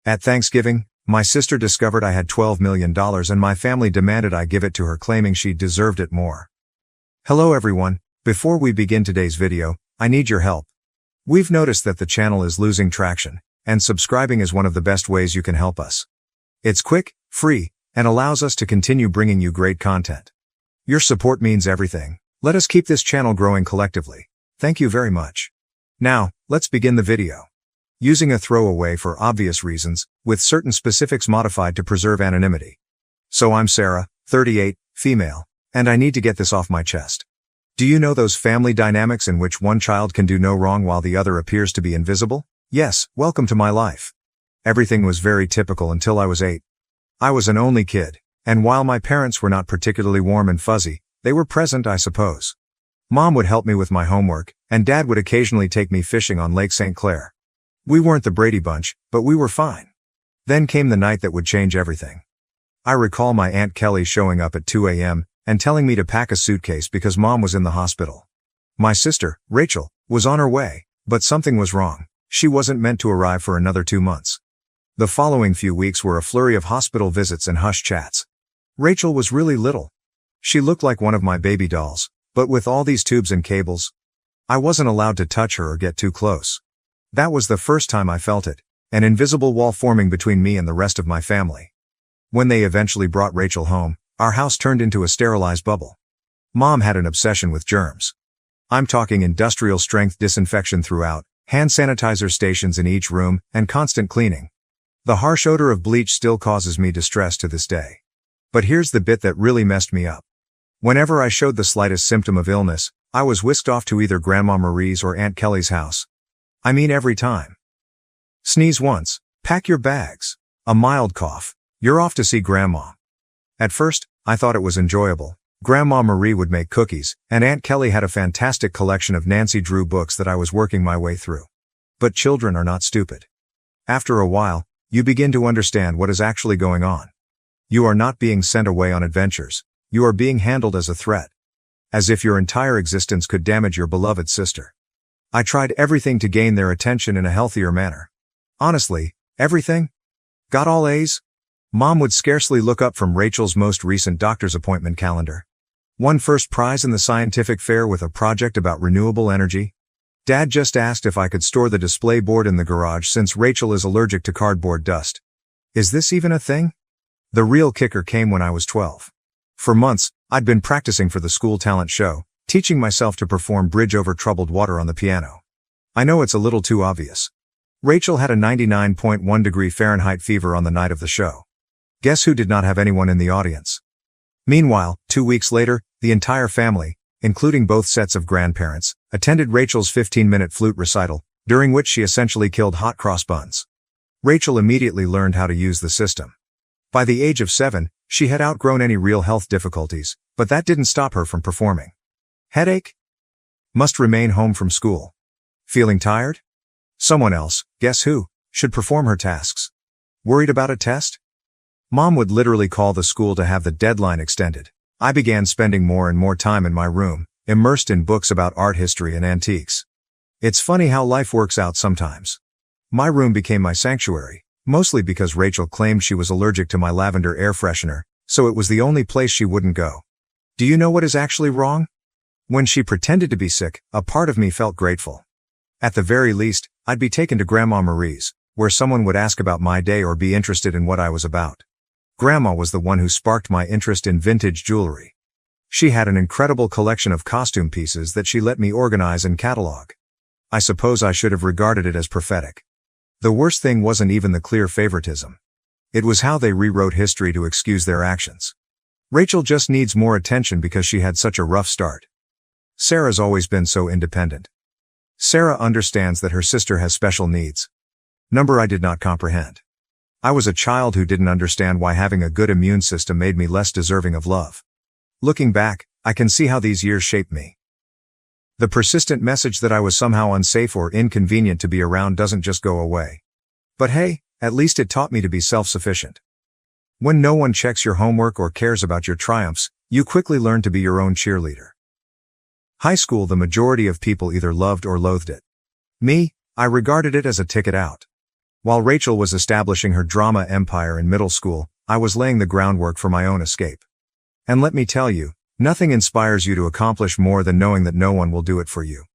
At Thanksgiving, my sister discovered I had $12 million and my family demanded I give it to her, claiming she deserved it more. Hello everyone, before we begin today's video, I need your help. We've noticed that the channel is losing traction, and subscribing is one of the best ways you can help us. It's quick, free, and allows us to continue bringing you great content. Your support means everything. Let us keep this channel growing collectively. Thank you very much. Now, let's begin the video. Using a throwaway for obvious reasons, with certain specifics modified to preserve anonymity. So I'm Sarah, 38, female, and I need to get this off my chest. Do you know those family dynamics in which one child can do no wrong while the other appears to be invisible? Yes, welcome to my life. Everything was very typical until I was 8. I was an only kid, and while my parents were not particularly warm and fuzzy, they were present, I suppose. Mom would help me with my homework, and Dad would occasionally take me fishing on Lake St. Clair. We weren't the Brady Bunch, but we were fine. Then came the night that would change everything. I recall my Aunt Kelly showing up at 2 a.m. and telling me to pack a suitcase because Mom was in the hospital. My sister, Rachel, was on her way, but something was wrong. She wasn't meant to arrive for another 2 months. The following few weeks were a flurry of hospital visits and hush chats. Rachel was really little. She looked like one of my baby dolls, but with all these tubes and cables, I wasn't allowed to touch her or get too close. That was the first time I felt it, an invisible wall forming between me and the rest of my family. When they eventually brought Rachel home, our house turned into a sterilized bubble. Mom had an obsession with germs. I'm talking industrial-strength disinfection throughout, hand sanitizer stations in each room, and constant cleaning. The harsh odor of bleach still causes me distress to this day. But here's the bit that really messed me up. Whenever I showed the slightest symptom of illness, I was whisked off to either Grandma Marie's or Aunt Kelly's house. I mean every time. Sneeze once, pack your bags. A mild cough, you're off to see Grandma. At first, I thought it was enjoyable. Grandma Marie would make cookies, and Aunt Kelly had a fantastic collection of Nancy Drew books that I was working my way through. But children are not stupid. After a while, you begin to understand what is actually going on. You are not being sent away on adventures. You are being handled as a threat. As if your entire existence could damage your beloved sister. I tried everything to gain their attention in a healthier manner. Honestly, everything? Got all A's? Mom would scarcely look up from Rachel's most recent doctor's appointment calendar. Won first prize in the scientific fair with a project about renewable energy. Dad just asked if I could store the display board in the garage since Rachel is allergic to cardboard dust. Is this even a thing? The real kicker came when I was 12. For months, I'd been practicing for the school talent show, teaching myself to perform Bridge Over Troubled Water on the piano. I know it's a little too obvious. Rachel had a 99.1 degree Fahrenheit fever on the night of the show. Guess who did not have anyone in the audience? Meanwhile, 2 weeks later, the entire family, including both sets of grandparents, attended Rachel's 15-minute flute recital, during which she essentially killed hot cross buns. Rachel immediately learned how to use the system. By the age of 7, she had outgrown any real health difficulties, but that didn't stop her from performing. Headache? Must remain home from school. Feeling tired? Someone else, guess who, should perform her tasks. Worried about a test? Mom would literally call the school to have the deadline extended. I began spending more and more time in my room, immersed in books about art history and antiques. It's funny how life works out sometimes. My room became my sanctuary, mostly because Rachel claimed she was allergic to my lavender air freshener, so it was the only place she wouldn't go. Do you know what is actually wrong? When she pretended to be sick, a part of me felt grateful. At the very least, I'd be taken to Grandma Marie's, where someone would ask about my day or be interested in what I was about. Grandma was the one who sparked my interest in vintage jewelry. She had an incredible collection of costume pieces that she let me organize and catalog. I suppose I should have regarded it as prophetic. The worst thing wasn't even the clear favoritism. It was how they rewrote history to excuse their actions. Rachel just needs more attention because she had such a rough start. Sarah's always been so independent. Sarah understands that her sister has special needs. Number I did not comprehend. I was a child who didn't understand why having a good immune system made me less deserving of love. Looking back, I can see how these years shaped me. The persistent message that I was somehow unsafe or inconvenient to be around doesn't just go away. But hey, at least it taught me to be self-sufficient. When no one checks your homework or cares about your triumphs, you quickly learn to be your own cheerleader. High school, the majority of people either loved or loathed it. Me, I regarded it as a ticket out. While Rachel was establishing her drama empire in middle school, I was laying the groundwork for my own escape. And let me tell you, nothing inspires you to accomplish more than knowing that no one will do it for you.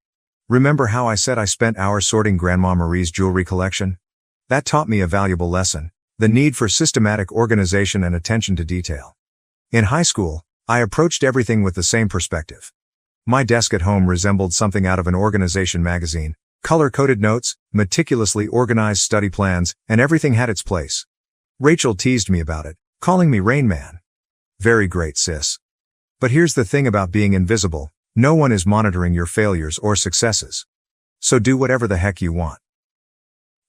Remember how I said I spent hours sorting Grandma Marie's jewelry collection? That taught me a valuable lesson: the need for systematic organization and attention to detail. In high school, I approached everything with the same perspective. My desk at home resembled something out of an organization magazine: color-coded notes, meticulously organized study plans, and everything had its place. Rachel teased me about it, calling me Rain Man. Very great, sis. But here's the thing about being invisible: no one is monitoring your failures or successes. So do whatever the heck you want.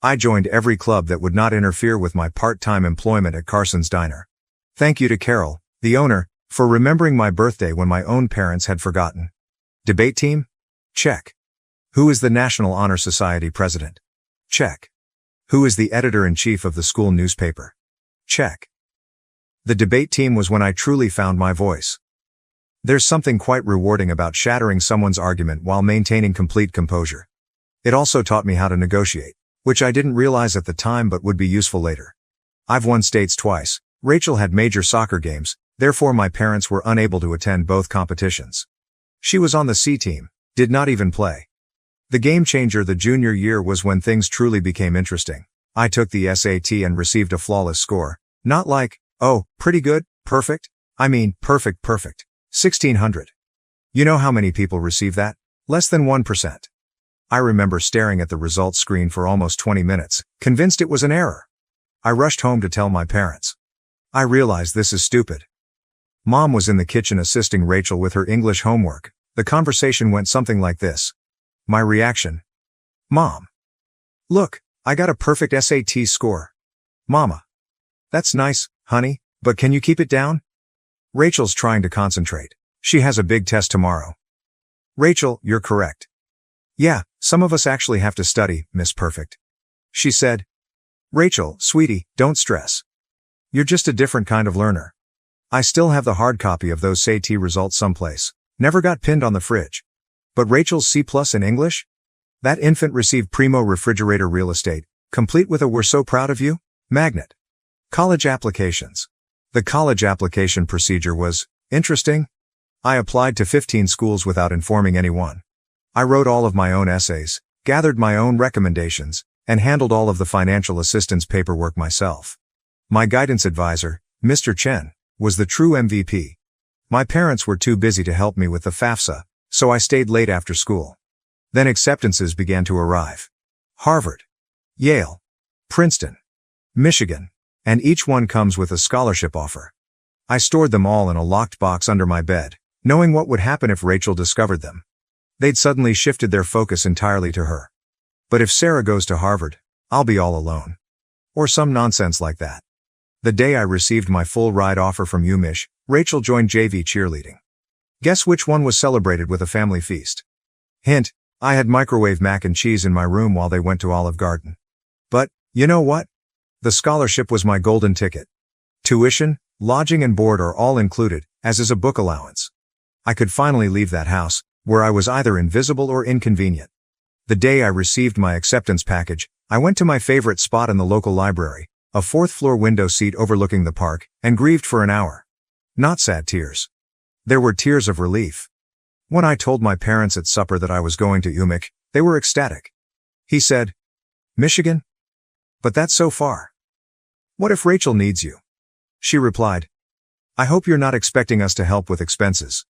I joined every club that would not interfere with my part-time employment at Carson's Diner. Thank you to Carol, the owner, for remembering my birthday when my own parents had forgotten. Debate team? Check. Who is the National Honor Society president? Check. Who is the editor-in-chief of the school newspaper? Check. The debate team was when I truly found my voice. There's something quite rewarding about shattering someone's argument while maintaining complete composure. It also taught me how to negotiate, which I didn't realize at the time but would be useful later. I've won states twice. Rachel had major soccer games, therefore my parents were unable to attend both competitions. She was on the C team, did not even play. The game changer the junior year was when things truly became interesting. I took the SAT and received a flawless score. Not like, oh, pretty good, perfect. I mean, perfect. 1600. You know how many people receive that? Less than 1%. I remember staring at the results screen for almost 20 minutes, convinced it was an error. I rushed home to tell my parents. I realized this is stupid. Mom was in the kitchen assisting Rachel with her English homework. The conversation went something like this. My reaction: Mom. Look, I got a perfect SAT score. Mama. That's nice, honey, but can you keep it down? Rachel's trying to concentrate. She has a big test tomorrow. Rachel, you're correct. Yeah, some of us actually have to study, Miss Perfect. She said. Rachel, sweetie, don't stress. You're just a different kind of learner. I still have the hard copy of those SAT results someplace. Never got pinned on the fridge. But Rachel's C+ in English? That infant received primo refrigerator real estate, complete with a "we're so proud of you" magnet. College applications. The college application procedure was interesting. I applied to 15 schools without informing anyone. I wrote all of my own essays, gathered my own recommendations, and handled all of the financial assistance paperwork myself. My guidance advisor, Mr. Chen, was the true MVP. My parents were too busy to help me with the FAFSA, so I stayed late after school. Then acceptances began to arrive. Harvard, Yale, Princeton, Michigan, and each one comes with a scholarship offer. I stored them all in a locked box under my bed, knowing what would happen if Rachel discovered them. They'd suddenly shifted their focus entirely to her. But if Sarah goes to Harvard, I'll be all alone. Or some nonsense like that. The day I received my full ride offer from UMich, Rachel joined JV cheerleading. Guess which one was celebrated with a family feast? Hint, I had microwave mac and cheese in my room while they went to Olive Garden. But, you know what? The scholarship was my golden ticket. Tuition, lodging and board are all included, as is a book allowance. I could finally leave that house, where I was either invisible or inconvenient. The day I received my acceptance package, I went to my favorite spot in the local library, a fourth-floor window seat overlooking the park, and grieved for an hour. Not sad tears. There were tears of relief. When I told my parents at supper that I was going to UMich, they were ecstatic. He said, Michigan? But that's so far. What if Rachel needs you? She replied, I hope you're not expecting us to help with expenses.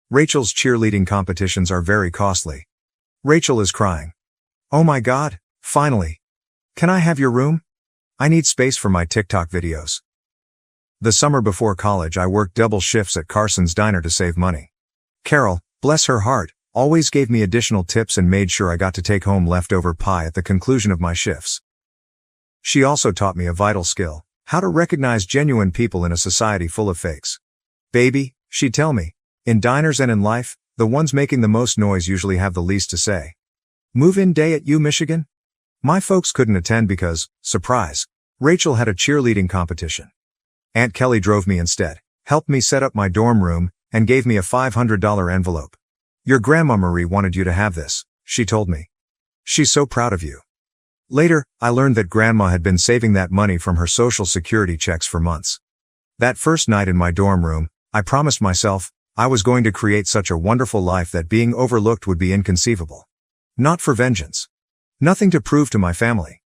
Rachel's cheerleading competitions are very costly. Rachel is crying. Oh my God, finally. Can I have your room? I need space for my TikTok videos. The summer before college I worked double shifts at Carson's Diner to save money. Carol, bless her heart, always gave me additional tips and made sure I got to take home leftover pie at the conclusion of my shifts. She also taught me a vital skill: how to recognize genuine people in a society full of fakes. Baby, she'd tell me, in diners and in life, the ones making the most noise usually have the least to say. Move-in day at U Michigan? My folks couldn't attend because, surprise, Rachel had a cheerleading competition. Aunt Kelly drove me instead, helped me set up my dorm room, and gave me a $500 envelope. Your Grandma Marie wanted you to have this, she told me. She's so proud of you. Later, I learned that Grandma had been saving that money from her Social Security checks for months. That first night in my dorm room, I promised myself, I was going to create such a wonderful life that being overlooked would be inconceivable. Not for vengeance. Nothing to prove to my family.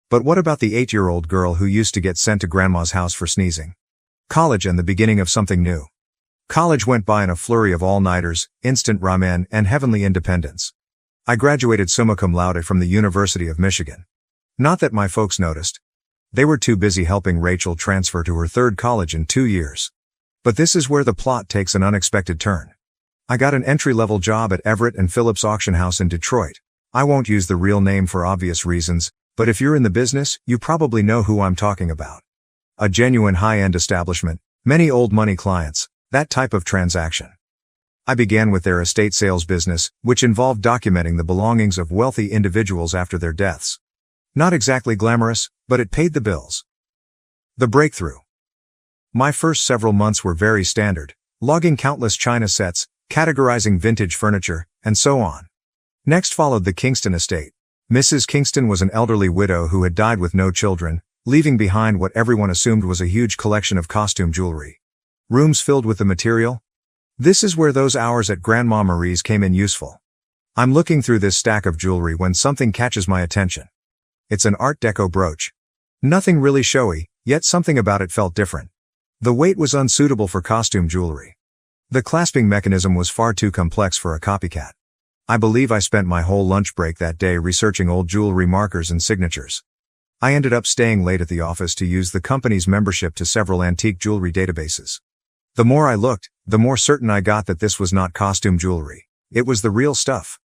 But what about the 8-year-old girl who used to get sent to Grandma's house for sneezing? College and the beginning of something new. College went by in a flurry of all-nighters, instant ramen, and heavenly independence. I graduated summa cum laude from the University of Michigan. Not that my folks noticed. They were too busy helping Rachel transfer to her third college in 2 years. But this is where the plot takes an unexpected turn. I got an entry-level job at Everett and Phillips Auction House in Detroit. I won't use the real name for obvious reasons, but if you're in the business, you probably know who I'm talking about. A genuine high-end establishment, many old money clients, that type of transaction. I began with their estate sales business, which involved documenting the belongings of wealthy individuals after their deaths. Not exactly glamorous, but it paid the bills. The breakthrough. My first several months were very standard, logging countless china sets, categorizing vintage furniture, and so on. Next followed the Kingston estate. Mrs. Kingston was an elderly widow who had died with no children, leaving behind what everyone assumed was a huge collection of costume jewelry. Rooms filled with the material? This is where those hours at Grandma Marie's came in useful. I'm looking through this stack of jewelry when something catches my attention. It's an Art Deco brooch. Nothing really showy, yet something about it felt different. The weight was unsuitable for costume jewelry. The clasping mechanism was far too complex for a copycat. I believe I spent my whole lunch break that day researching old jewelry markers and signatures. I ended up staying late at the office to use the company's membership to several antique jewelry databases. The more I looked, the more certain I got that this was not costume jewelry. It was the real stuff.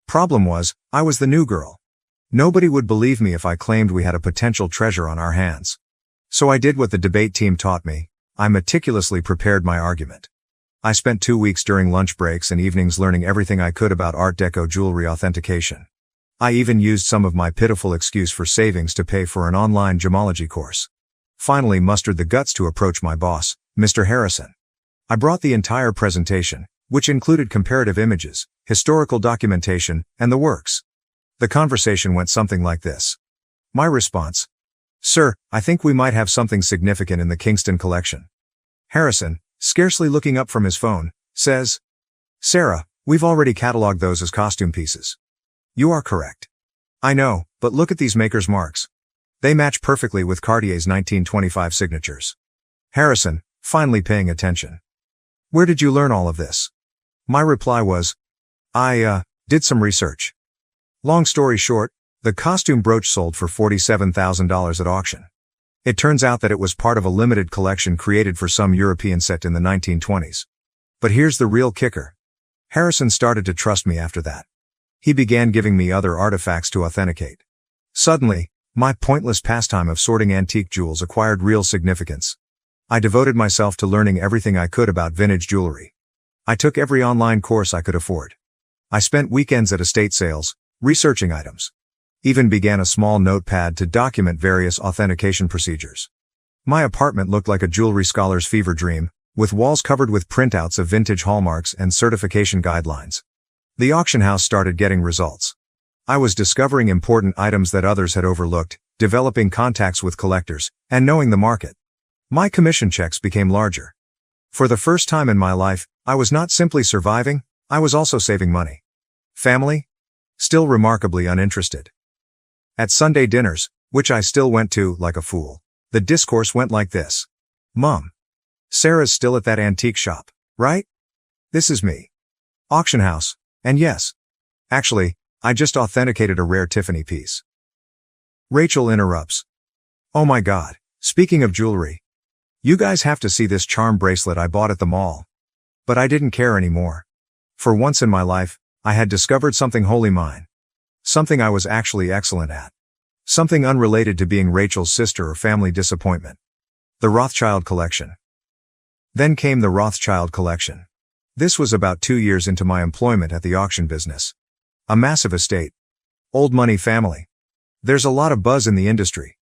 Problem was, I was the new girl. Nobody would believe me if I claimed we had a potential treasure on our hands. So I did what the debate team taught me. I meticulously prepared my argument. I spent 2 weeks during lunch breaks and evenings learning everything I could about Art Deco jewelry authentication. I even used some of my pitiful excuse for savings to pay for an online gemology course. Finally mustered the guts to approach my boss, Mr. Harrison. I brought the entire presentation, which included comparative images, historical documentation, and the works. The conversation went something like this. My response: Sir, I think we might have something significant in the Kingston collection. Harrison, scarcely looking up from his phone, says, Sarah, we've already cataloged those as costume pieces. You are correct. I know, but look at these maker's marks. They match perfectly with Cartier's 1925 signatures. Harrison, finally paying attention. Where did you learn all of this? My reply was, I did some research. Long story short, the costume brooch sold for $47,000 at auction. It turns out that it was part of a limited collection created for some European set in the 1920s. But here's the real kicker. Harrison started to trust me after that. He began giving me other artifacts to authenticate. Suddenly, my pointless pastime of sorting antique jewels acquired real significance. I devoted myself to learning everything I could about vintage jewelry. I took every online course I could afford. I spent weekends at estate sales, researching items. Even began a small notepad to document various authentication procedures. My apartment looked like a jewelry scholar's fever dream, with walls covered with printouts of vintage hallmarks and certification guidelines. The auction house started getting results. I was discovering important items that others had overlooked, developing contacts with collectors, and knowing the market. My commission checks became larger. For the first time in my life, I was not simply surviving, I was also saving money. Family? Still remarkably uninterested. At Sunday dinners, which I still went to like a fool, the discourse went like this. Mom. Sarah's still at that antique shop, right? This is me. Auction house, and yes. Actually, I just authenticated a rare Tiffany piece. Rachel interrupts. Oh my God, speaking of jewelry. You guys have to see this charm bracelet I bought at the mall. But I didn't care anymore. For once in my life, I had discovered something wholly mine. Something I was actually excellent at. Something unrelated to being Rachel's sister or family disappointment. The Rothschild collection. Then came the Rothschild collection. This was about 2 years into my employment at the auction business. A massive estate. Old money family. There's a lot of buzz in the industry.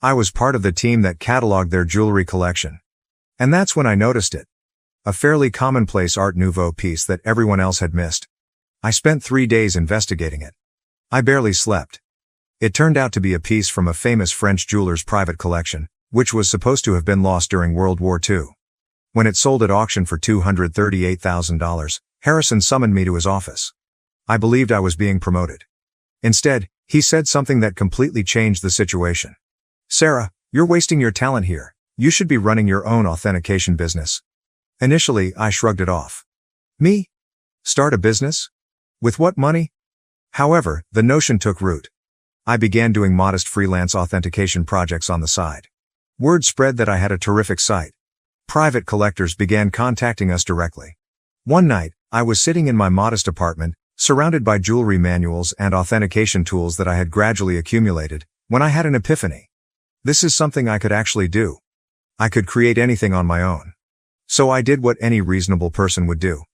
I was part of the team that cataloged their jewelry collection. And that's when I noticed it. A fairly commonplace Art Nouveau piece that everyone else had missed. I spent 3 days investigating it. I barely slept. It turned out to be a piece from a famous French jeweler's private collection, which was supposed to have been lost during World War II. When it sold at auction for $238,000, Harrison summoned me to his office. I believed I was being promoted. Instead, he said something that completely changed the situation. "Sarah, you're wasting your talent here. You should be running your own authentication business." Initially, I shrugged it off. Me? Start a business? With what money? However, the notion took root. I began doing modest freelance authentication projects on the side. Word spread that I had a terrific site. Private collectors began contacting us directly. One night, I was sitting in my modest apartment, surrounded by jewelry manuals and authentication tools that I had gradually accumulated, when I had an epiphany. This is something I could actually do. I could create anything on my own. So I did what any reasonable person would do.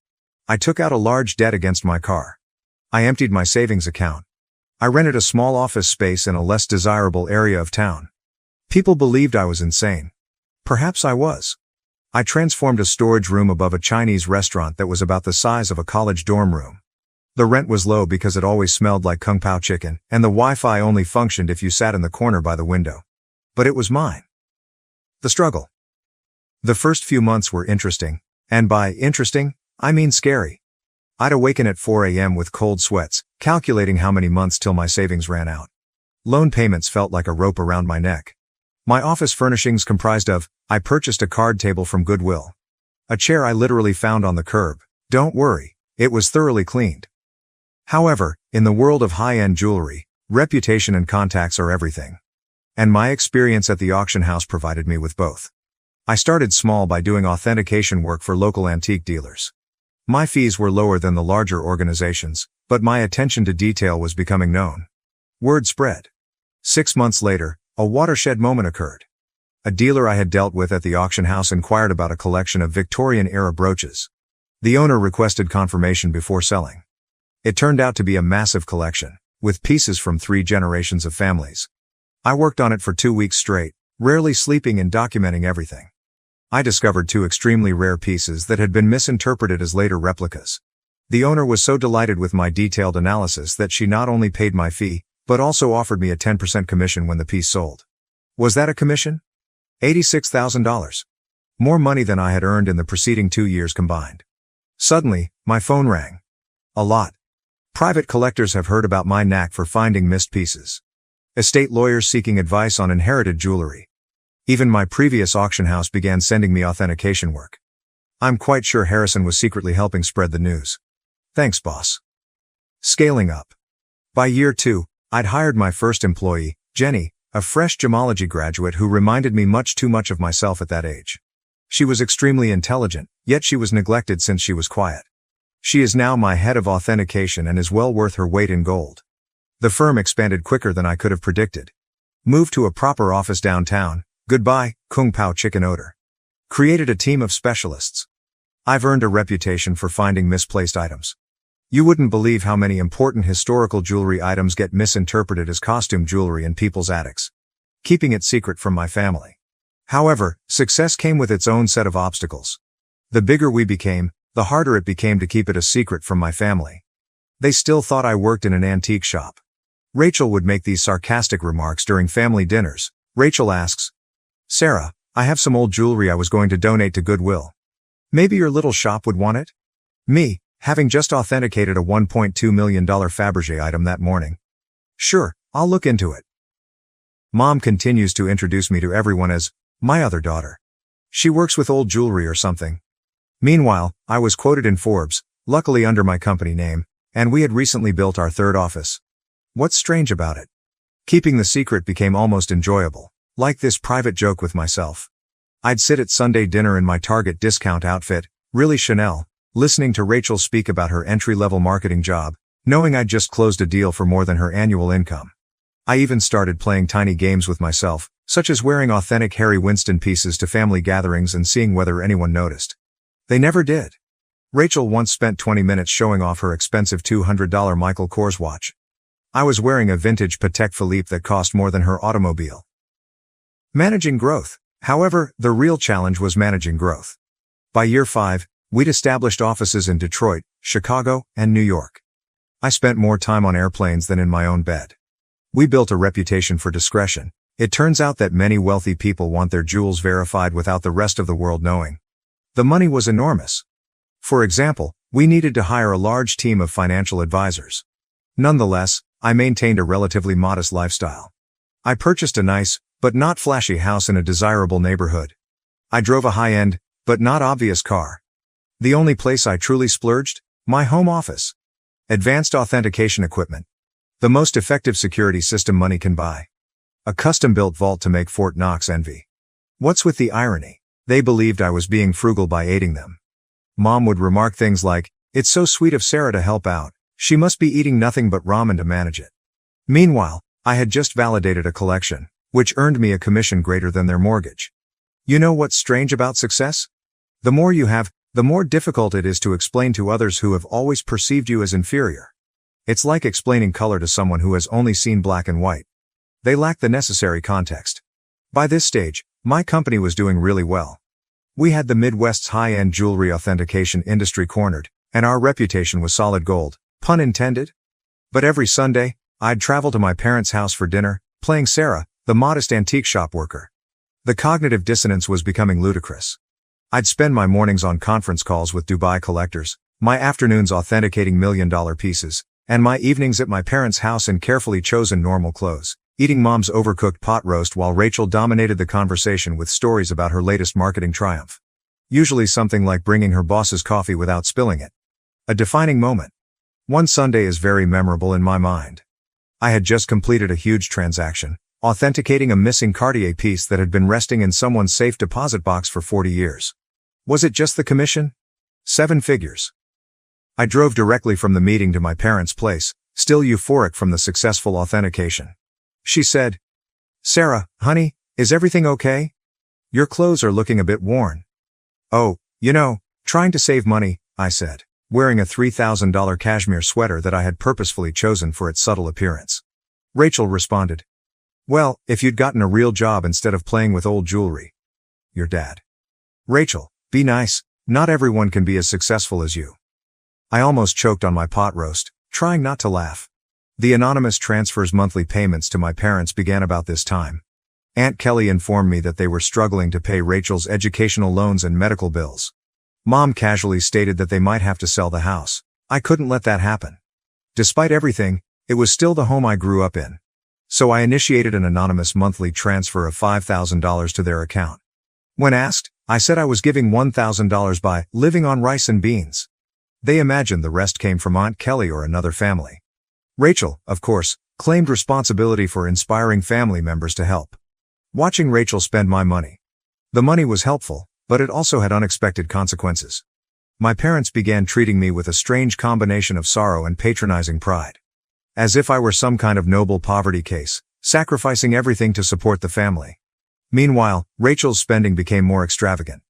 I took out a large debt against my car. I emptied my savings account. I rented a small office space in a less desirable area of town. People believed I was insane. Perhaps I was. I transformed a storage room above a Chinese restaurant that was about the size of a college dorm room. The rent was low because it always smelled like Kung Pao chicken, and the Wi-Fi only functioned if you sat in the corner by the window. But it was mine. The struggle. The first few months were interesting, and by interesting, I mean scary. I'd awaken at 4 a.m. with cold sweats, calculating how many months till my savings ran out. Loan payments felt like a rope around my neck. My office furnishings comprised of, I purchased a card table from Goodwill. A chair I literally found on the curb. Don't worry, it was thoroughly cleaned. However, in the world of high-end jewelry, reputation and contacts are everything. And my experience at the auction house provided me with both. I started small by doing authentication work for local antique dealers. My fees were lower than the larger organizations, but my attention to detail was becoming known. Word spread. 6 months later, a watershed moment occurred. A dealer I had dealt with at the auction house inquired about a collection of Victorian-era brooches. The owner requested confirmation before selling. It turned out to be a massive collection, with pieces from 3 generations of families. I worked on it for 2 weeks straight, rarely sleeping and documenting everything. I discovered 2 extremely rare pieces that had been misinterpreted as later replicas. The owner was so delighted with my detailed analysis that she not only paid my fee, but also offered me a 10% commission when the piece sold. Was that a commission? $86,000. More money than I had earned in the preceding 2 years combined. Suddenly, my phone rang. A lot. Private collectors have heard about my knack for finding missed pieces. Estate lawyers seeking advice on inherited jewelry. Even my previous auction house began sending me authentication work. I'm quite sure Harrison was secretly helping spread the news. Thanks, boss. Scaling up. By year 2, I'd hired my first employee, Jenny, a fresh gemology graduate who reminded me much too much of myself at that age. She was extremely intelligent, yet she was neglected since she was quiet. She is now my head of authentication and is well worth her weight in gold. The firm expanded quicker than I could have predicted. Moved to a proper office downtown. Goodbye, Kung Pao chicken odor. Created a team of specialists. I've earned a reputation for finding misplaced items. You wouldn't believe how many important historical jewelry items get misinterpreted as costume jewelry in people's attics. Keeping it secret from my family. However, success came with its own set of obstacles. The bigger we became, the harder it became to keep it a secret from my family. They still thought I worked in an antique shop. Rachel would make these sarcastic remarks during family dinners. Rachel asks, "Sarah, I have some old jewelry I was going to donate to Goodwill. Maybe your little shop would want it?" Me, having just authenticated a $1.2 million Fabergé item that morning. "Sure, I'll look into it." Mom continues to introduce me to everyone as my other daughter. She works with old jewelry or something. Meanwhile, I was quoted in Forbes, luckily under my company name, and we had recently built our 3rd office. What's strange about it? Keeping the secret became almost enjoyable. Like this private joke with myself. I'd sit at Sunday dinner in my Target discount outfit, really Chanel, listening to Rachel speak about her entry-level marketing job, knowing I'd just closed a deal for more than her annual income. I even started playing tiny games with myself, such as wearing authentic Harry Winston pieces to family gatherings and seeing whether anyone noticed. They never did. Rachel once spent 20 minutes showing off her expensive $200 Michael Kors watch. I was wearing a vintage Patek Philippe that cost more than her automobile. Managing growth. However, the real challenge was managing growth. By year 5, we'd established offices in Detroit, Chicago, and New York. I spent more time on airplanes than in my own bed. We built a reputation for discretion. It turns out that many wealthy people want their jewels verified without the rest of the world knowing. The money was enormous. For example, we needed to hire a large team of financial advisors. Nonetheless, I maintained a relatively modest lifestyle. I purchased a nice, but not flashy house in a desirable neighborhood. I drove a high-end, but not obvious car. The only place I truly splurged? My home office. Advanced authentication equipment. The most effective security system money can buy. A custom-built vault to make Fort Knox envy. What's with the irony? They believed I was being frugal by aiding them. Mom would remark things like, "It's so sweet of Sarah to help out. She must be eating nothing but ramen to manage it." Meanwhile, I had just validated a collection, which earned me a commission greater than their mortgage. You know what's strange about success? The more you have, the more difficult it is to explain to others who have always perceived you as inferior. It's like explaining color to someone who has only seen black and white. They lack the necessary context. By this stage, my company was doing really well. We had the Midwest's high-end jewelry authentication industry cornered, and our reputation was solid gold, pun intended. But every Sunday, I'd travel to my parents' house for dinner, playing Sarah, the modest antique shop worker. The cognitive dissonance was becoming ludicrous. I'd spend my mornings on conference calls with Dubai collectors, my afternoons authenticating million-dollar pieces, and my evenings at my parents' house in carefully chosen normal clothes, eating Mom's overcooked pot roast while Rachel dominated the conversation with stories about her latest marketing triumph. Usually something like bringing her boss's coffee without spilling it. A defining moment. One Sunday is very memorable in my mind. I had just completed a huge transaction, authenticating a missing Cartier piece that had been resting in someone's safe deposit box for 40 years. Was it just the commission? 7 figures. I drove directly from the meeting to my parents' place, still euphoric from the successful authentication. She said, "Sarah, honey, is everything okay? Your clothes are looking a bit worn." "Oh, trying to save money," I said, wearing a $3,000 cashmere sweater that I had purposefully chosen for its subtle appearance. Rachel responded, "Well, if you'd gotten a real job instead of playing with old jewelry." Your dad. Rachel, be nice, not everyone can be as successful as you. I almost choked on my pot roast, trying not to laugh. The anonymous transfers monthly payments to my parents began about this time. Aunt Kelly informed me that they were struggling to pay Rachel's educational loans and medical bills. Mom casually stated that they might have to sell the house. I couldn't let that happen. Despite everything, it was still the home I grew up in. So I initiated an anonymous monthly transfer of $5,000 to their account. When asked, I said I was giving $1,000 by living on rice and beans. They imagined the rest came from Aunt Kelly or another family. Rachel, of course, claimed responsibility for inspiring family members to help. Watching Rachel spend my money. The money was helpful, but it also had unexpected consequences. My parents began treating me with a strange combination of sorrow and patronizing pride. As if I were some kind of noble poverty case, sacrificing everything to support the family. Meanwhile, Rachel's spending became more extravagant.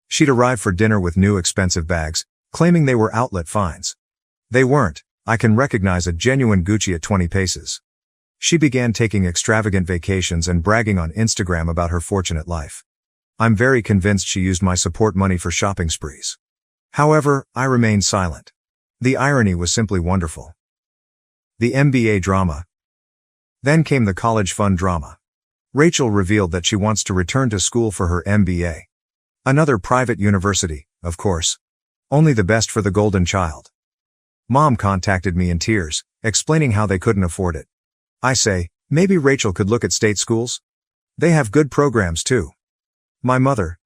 She'd arrive for dinner with new expensive bags, claiming they were outlet finds. They weren't. I can recognize a genuine Gucci at 20 paces. She began taking extravagant vacations and bragging on Instagram about her fortunate life. I'm very convinced she used my support money for shopping sprees. However, I remained silent. The irony was simply wonderful. The MBA drama. Then came the college fund drama. Rachel revealed that she wants to return to school for her MBA. Another private university, of course. Only the best for the golden child. Mom contacted me in tears, explaining how they couldn't afford it. I say, maybe Rachel could look at state schools? They have good programs too. My mother.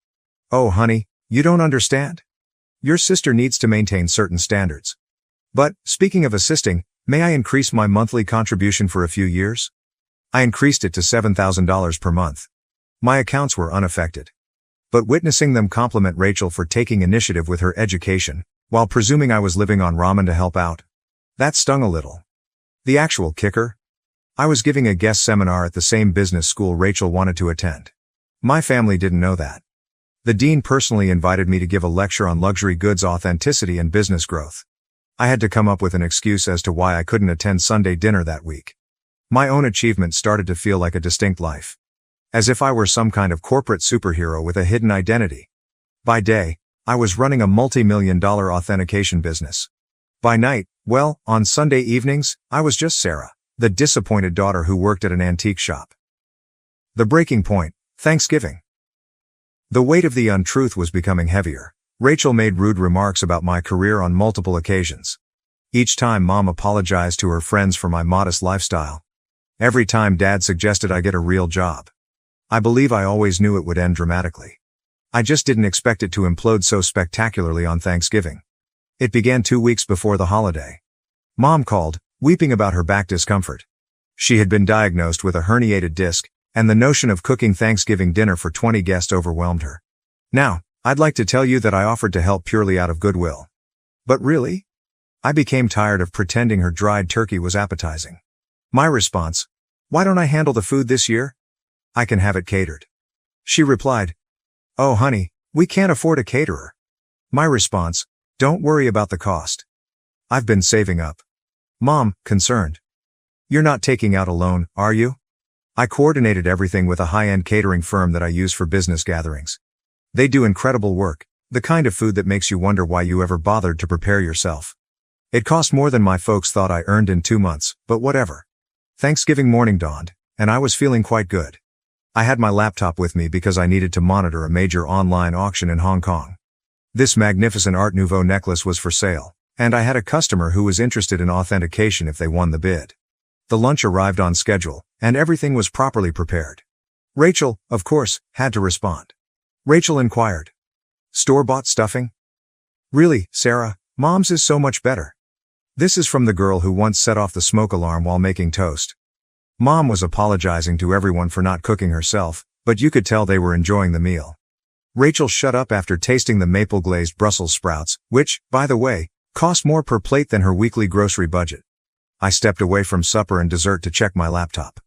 Oh honey, you don't understand? Your sister needs to maintain certain standards. But, speaking of assisting, may I increase my monthly contribution for a few years? I increased it to $7,000 per month. My accounts were unaffected. But witnessing them compliment Rachel for taking initiative with her education, while presuming I was living on ramen to help out, that stung a little. The actual kicker? I was giving a guest seminar at the same business school Rachel wanted to attend. My family didn't know that. The dean personally invited me to give a lecture on luxury goods authenticity and business growth. I had to come up with an excuse as to why I couldn't attend Sunday dinner that week. My own achievement started to feel like a distinct life. As if I were some kind of corporate superhero with a hidden identity. By day, I was running a multi-million-dollar authentication business. By night, well, on Sunday evenings, I was just Sarah, The disappointed daughter who worked at an antique shop. The breaking point, Thanksgiving. The weight of the untruth was becoming heavier. Rachel made rude remarks about my career on multiple occasions. Each time Mom apologized to her friends for my modest lifestyle. Every time Dad suggested I get a real job. I believe I always knew it would end dramatically. I just didn't expect it to implode so spectacularly on Thanksgiving. It began 2 weeks before the holiday. Mom called, weeping about her back discomfort. She had been diagnosed with a herniated disc, and the notion of cooking Thanksgiving dinner for 20 guests overwhelmed her. Now, I'd like to tell you that I offered to help purely out of goodwill. But really? I became tired of pretending her dried turkey was appetizing. My response, why don't I handle the food this year? I can have it catered. She replied, oh honey, we can't afford a caterer. My response, don't worry about the cost. I've been saving up. Mom, concerned. You're not taking out a loan, are you? I coordinated everything with a high-end catering firm that I use for business gatherings. They do incredible work, the kind of food that makes you wonder why you ever bothered to prepare yourself. It cost more than my folks thought I earned in 2 months, but whatever. Thanksgiving morning dawned, and I was feeling quite good. I had my laptop with me because I needed to monitor a major online auction in Hong Kong. This magnificent Art Nouveau necklace was for sale, and I had a customer who was interested in authentication if they won the bid. The lunch arrived on schedule, and everything was properly prepared. Rachel, of course, had to respond. Rachel inquired. Store-bought stuffing? Really, Sarah, Mom's is so much better. This is from the girl who once set off the smoke alarm while making toast. Mom was apologizing to everyone for not cooking herself, but you could tell they were enjoying the meal. Rachel shut up after tasting the maple-glazed Brussels sprouts, which, by the way, cost more per plate than her weekly grocery budget. I stepped away from supper and dessert to check my laptop.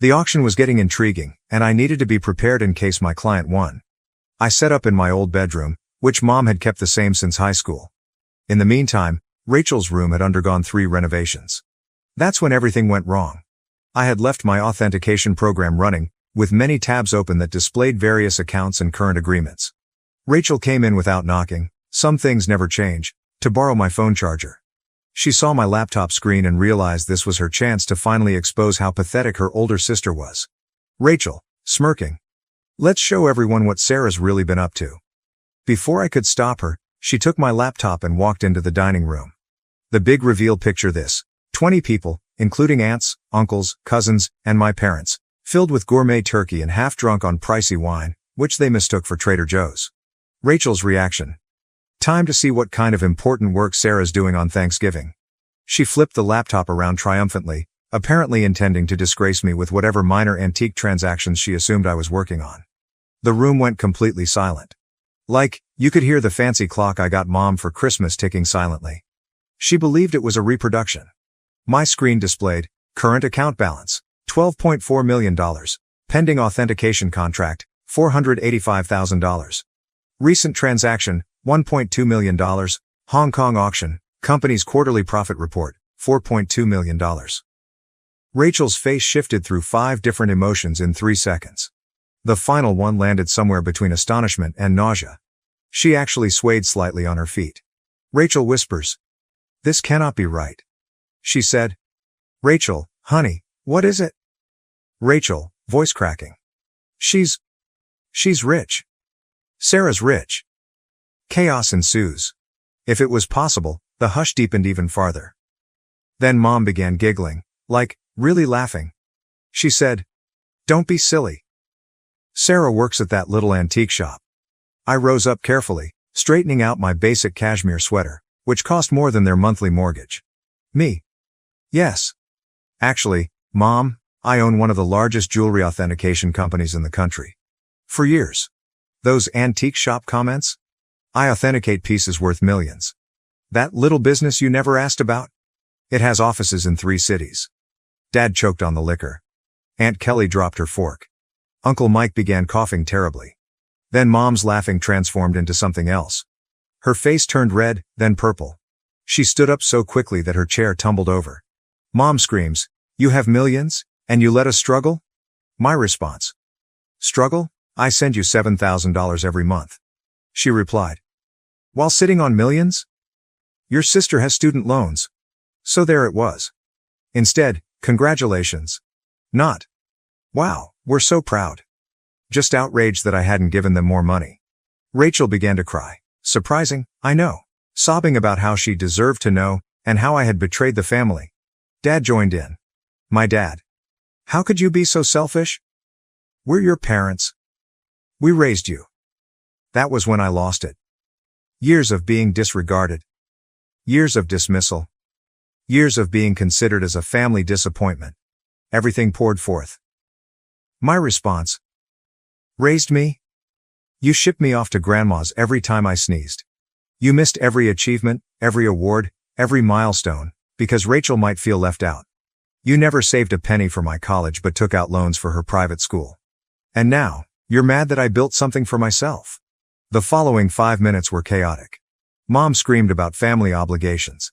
The auction was getting intriguing, and I needed to be prepared in case my client won. I set up in my old bedroom, which Mom had kept the same since high school. In the meantime, Rachel's room had undergone 3 renovations. That's when everything went wrong. I had left my authentication program running, with many tabs open that displayed various accounts and current agreements. Rachel came in without knocking, some things never change, to borrow my phone charger. She saw my laptop screen and realized this was her chance to finally expose how pathetic her older sister was. Rachel, smirking. Let's show everyone what Sarah's really been up to. Before I could stop her, she took my laptop and walked into the dining room. The big reveal, picture this, 20 people, including aunts, uncles, cousins, and my parents, filled with gourmet turkey and half drunk on pricey wine, which they mistook for Trader Joe's. Rachel's reaction. Time to see what kind of important work Sarah's doing on Thanksgiving. She flipped the laptop around triumphantly, apparently intending to disgrace me with whatever minor antique transactions she assumed I was working on. The room went completely silent. Like, you could hear the fancy clock I got Mom for Christmas ticking silently. She believed it was a reproduction. My screen displayed, current account balance, $12.4 million, pending authentication contract, $485,000. Recent transaction, $1.2 million, Hong Kong auction, company's quarterly profit report, $4.2 million. Rachel's face shifted through 5 different emotions in 3 seconds. The final one landed somewhere between astonishment and nausea. She actually swayed slightly on her feet. Rachel whispers, "This cannot be right." She said. "Rachel, honey, what is it?" Rachel, voice cracking. She's rich. Sarah's rich." Chaos ensues. If it was possible, the hush deepened even farther. Then Mom began giggling, like, really laughing. She said, "Don't be silly. Sarah works at that little antique shop." I rose up carefully, straightening out my basic cashmere sweater, which cost more than their monthly mortgage. "Me? Yes. Actually, Mom, I own one of the largest jewelry authentication companies in the country. For years. Those antique shop comments? I authenticate pieces worth millions. That little business you never asked about? It has offices in 3 cities. Dad choked on the liquor. Aunt Kelly dropped her fork. Uncle Mike began coughing terribly. Then Mom's laughing transformed into something else. Her face turned red, then purple. She stood up so quickly that her chair tumbled over. Mom screams, "You have millions, and you let us struggle?" My response. "Struggle? I send you $7,000 every month." She replied. "While sitting on millions? Your sister has student loans." So there it was. Instead, Congratulations. Not. Wow, we're so proud. Just outraged that I hadn't given them more money. Rachel began to cry. Surprising, I know. Sobbing about how she deserved to know, and how I had betrayed the family. Dad joined in. My dad. How could you be so selfish? We're your parents. We raised you. That was when I lost it. Years of being disregarded. Years of dismissal. Years of being considered as a family disappointment. Everything poured forth. My response. Raised me? You shipped me off to grandma's every time I sneezed. You missed every achievement, every award, every milestone, because Rachel might feel left out. You never saved a penny for my college but took out loans for her private school. And now, you're mad that I built something for myself. The following 5 minutes were chaotic. Mom screamed about family obligations.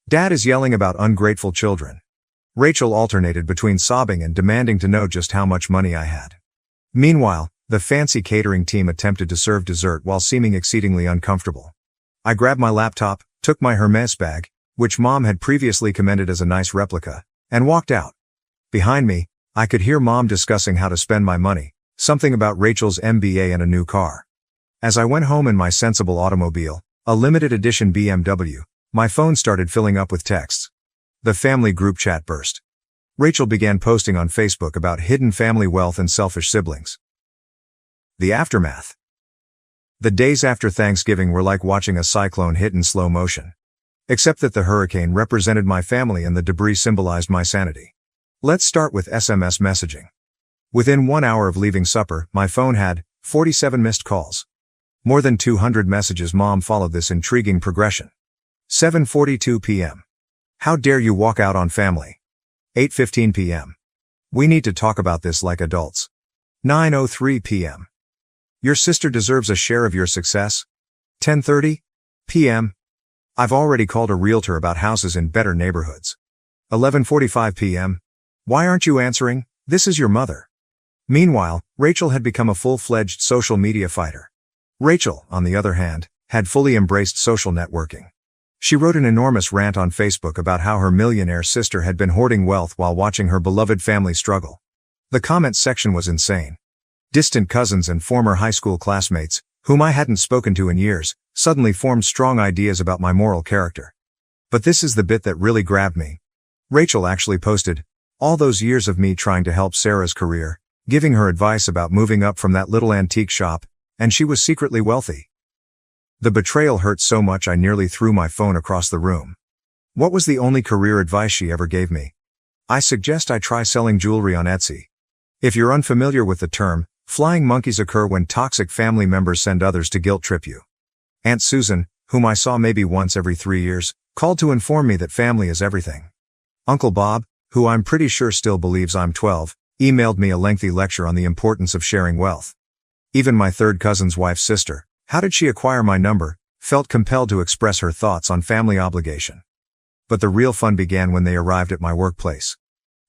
Dad is yelling about ungrateful children. Rachel alternated between sobbing and demanding to know just how much money I had. Meanwhile, the fancy catering team attempted to serve dessert while seeming exceedingly uncomfortable. I grabbed my laptop, took my Hermes bag, which Mom had previously commended as a nice replica, and walked out. Behind me, I could hear Mom discussing how to spend my money, something about Rachel's MBA and a new car. As I went home in my sensible automobile, a limited edition BMW, my phone started filling up with texts. The family group chat burst. Rachel began posting on Facebook about hidden family wealth and selfish siblings. The aftermath. The days after Thanksgiving were like watching a cyclone hit in slow motion. Except that the hurricane represented my family and the debris symbolized my sanity. Let's start with SMS messaging. Within 1 hour of leaving supper, my phone had 47 missed calls. More than 200 messages. Mom followed this intriguing progression. 7:42 p.m. How dare you walk out on family? 8:15 p.m. We need to talk about this like adults. 9:03 p.m. Your sister deserves a share of your success. 10:30 p.m. I've already called a realtor about houses in better neighborhoods. 11:45 p.m. Why aren't you answering? This is your mother. Meanwhile, Rachel had become a full-fledged social media fighter. Rachel, on the other hand, had fully embraced social networking. She wrote an enormous rant on Facebook about how her millionaire sister had been hoarding wealth while watching her beloved family struggle. The comments section was insane. Distant cousins and former high school classmates, whom I hadn't spoken to in years, suddenly formed strong ideas about my moral character. But this is the bit that really grabbed me. Rachel actually posted, all those years of me trying to help Sarah's career, giving her advice about moving up from that little antique shop, and she was secretly wealthy. The betrayal hurt so much I nearly threw my phone across the room. What was the only career advice she ever gave me? I suggest I try selling jewelry on Etsy. If you're unfamiliar with the term, flying monkeys occur when toxic family members send others to guilt trip you. Aunt Susan, whom I saw maybe once every 3 years, called to inform me that family is everything. Uncle Bob, who I'm pretty sure still believes I'm 12, emailed me a lengthy lecture on the importance of sharing wealth. Even my third cousin's wife's sister, how did she acquire my number, felt compelled to express her thoughts on family obligation. But the real fun began when they arrived at my workplace.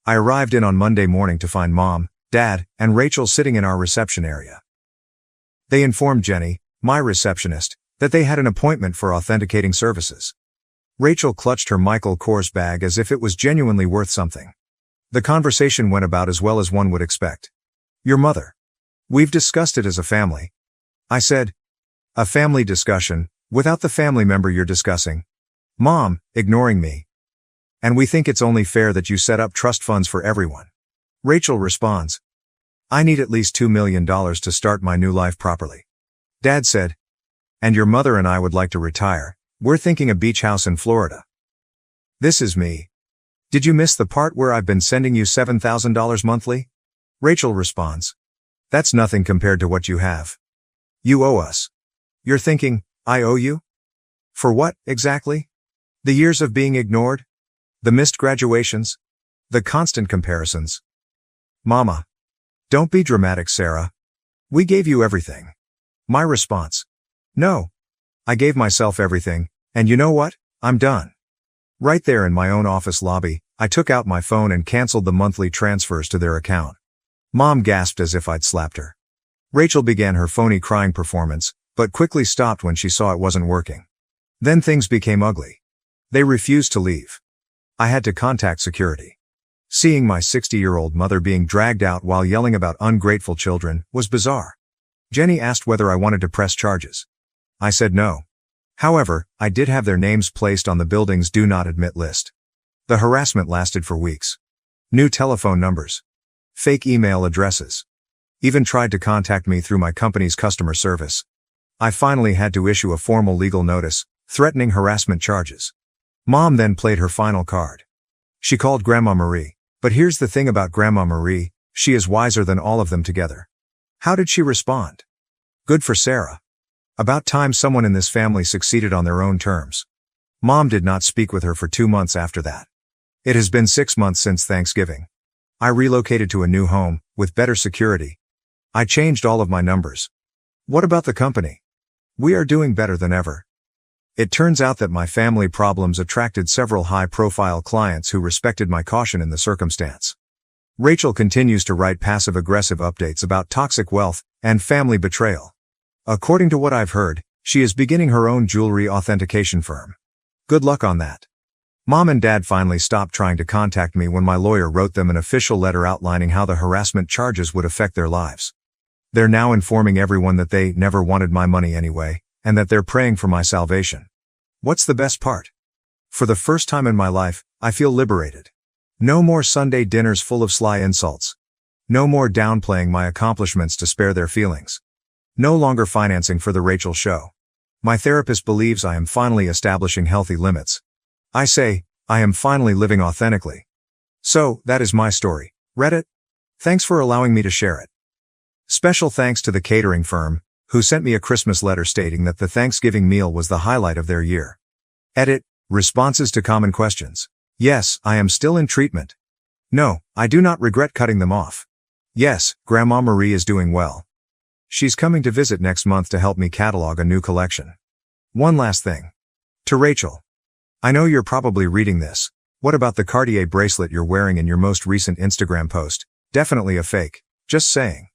I arrived in on Monday morning to find Mom, Dad, and Rachel sitting in our reception area. They informed Jenny, my receptionist, that they had an appointment for authenticating services. Rachel clutched her Michael Kors bag as if it was genuinely worth something. The conversation went about as well as one would expect. Your mother. We've discussed it as a family. I said. A family discussion, without the family member you're discussing. Mom, ignoring me. And we think it's only fair that you set up trust funds for everyone. Rachel responds. I need at least $2 million to start my new life properly. Dad said. And your mother and I would like to retire. We're thinking a beach house in Florida. This is me. Did you miss the part where I've been sending you $7,000 monthly? Rachel responds. That's nothing compared to what you have. You owe us. You're thinking, I owe you? For what, exactly? The years of being ignored? The missed graduations? The constant comparisons? Mama. Don't be dramatic, Sarah. We gave you everything. My response. No. I gave myself everything, and you know what? I'm done. Right there in my own office lobby, I took out my phone and canceled the monthly transfers to their account. Mom gasped as if I'd slapped her. Rachel began her phony crying performance, but quickly stopped when she saw it wasn't working. Then things became ugly. They refused to leave. I had to contact security. Seeing my 60-year-old mother being dragged out while yelling about ungrateful children was bizarre. Jenny asked whether I wanted to press charges. I said no. However, I did have their names placed on the building's do not admit list. The harassment lasted for weeks. New telephone numbers. Fake email addresses. Even tried to contact me through my company's customer service. I finally had to issue a formal legal notice, threatening harassment charges. Mom then played her final card. She called Grandma Marie. But here's the thing about Grandma Marie, she is wiser than all of them together. How did she respond? Good for Sarah. About time someone in this family succeeded on their own terms. Mom did not speak with her for 2 months after that. It has been 6 months since Thanksgiving. I relocated to a new home, with better security. I changed all of my numbers. What about the company? We are doing better than ever. It turns out that my family problems attracted several high-profile clients who respected my caution in the circumstance. Rachel continues to write passive-aggressive updates about toxic wealth and family betrayal. According to what I've heard, she is beginning her own jewelry authentication firm. Good luck on that. Mom and Dad finally stopped trying to contact me when my lawyer wrote them an official letter outlining how the harassment charges would affect their lives. They're now informing everyone that they never wanted my money anyway, and that they're praying for my salvation. What's the best part? For the first time in my life, I feel liberated. No more Sunday dinners full of sly insults. No more downplaying my accomplishments to spare their feelings. No longer financing for the Rachel show. My therapist believes I am finally establishing healthy limits. I say, I am finally living authentically. So, that is my story. Reddit? Thanks for allowing me to share it. Special thanks to the catering firm, who sent me a Christmas letter stating that the Thanksgiving meal was the highlight of their year. Edit, responses to common questions. Yes, I am still in treatment. No, I do not regret cutting them off. Yes, Grandma Marie is doing well. She's coming to visit next month to help me catalog a new collection. One last thing. To Rachel. I know you're probably reading this. What about the Cartier bracelet you're wearing in your most recent Instagram post? Definitely a fake. Just saying.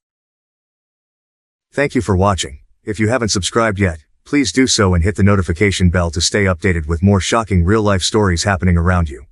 Thank you for watching. If you haven't subscribed yet, please do so and hit the notification bell to stay updated with more shocking real-life stories happening around you.